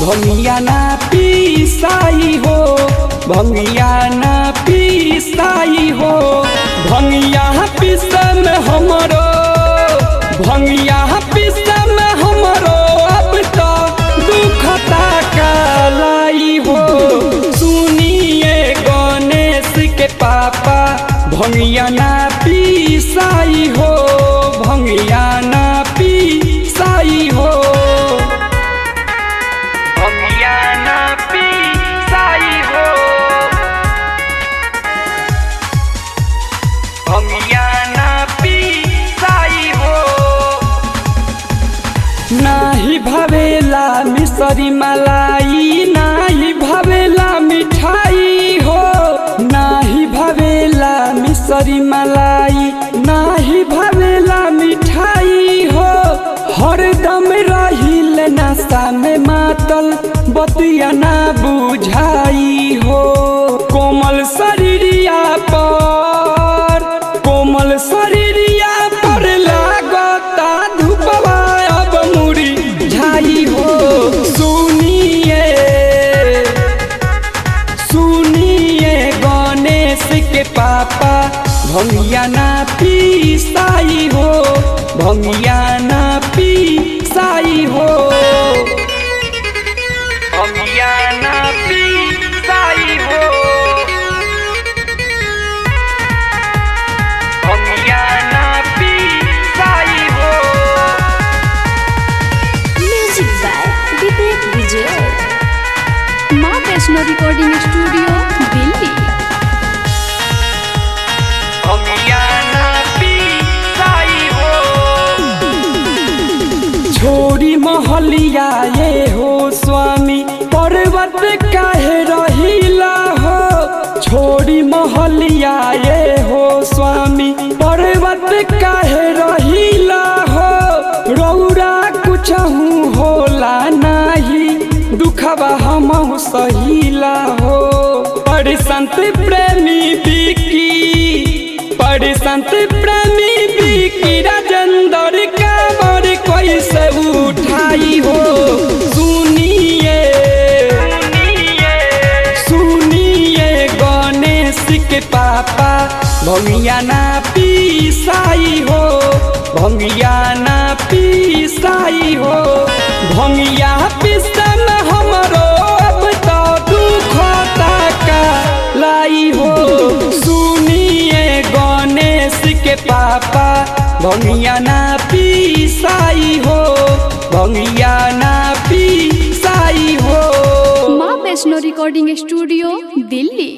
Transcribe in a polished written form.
भंगिया ना पीसाई हो, भंगिया ना पीसाई हो। भंगिया पिसम हमरो, भंगिया पिसम हमरो अब तो दुखता कालाई हो। सुनिए गणेश के पापा भंगिया ना पीसाई हो, भंगिया ना पीसाई हो। भंगिया ना पीसाई हो, भंगिया ना पीसाई हो। नाही भावेला मिसरी मलाई, नाही भावेला मिठाई हो। नाही भावेला मिसरी मलाई, नाही भावेला मिठाई हो। हरदम रहिल नशा में मातल बतिया ना बुझाई हो। कोमल शरीरिया पर, कोमल शरीरिया पर लागता धूपवा अब मुड़ी झाई हो। सुनिए, सुनिए गणेश के पापा भंगिया ना पीसाई हो, भंगिया ना पीसाई हो। भंगिया ना पीसाई हो, भंगिया ना पीसाई हो। म्यूजिक बाय विवेक विजय, माँ वैष्णो रिकॉर्डिंग स्टूडियो दिल्ली। भंगिया ना पीसाई हो। छोड़ी महलिया ये हो स्वामी पर्वत काहे रहिला हो। छोड़ी महलिया ये हो स्वामी पर्वत काहे रहिला हो। रौरा कुछहू होला नाही, दुखवा हमहु सहिला हो। बड़ी संत प्रेमी बिकी, बड़ी संत प्रेमी बिकी राजेंद्र का बड़ी कोई से उठाई हो। सुनिए, सुनिए गणेश के पापा भंगिया ना पीसाई हो, भंगिया ना पीसाई हो। भंगिया पिसम हमरो अब तो दुखता कालाई हो। सुनिए गणेश के पापा भंगिया ना पीसाई हो, भंगिया ना पीसाई हो। माँ वैष्णो रिकॉर्डिंग स्टूडियो दिल्ली।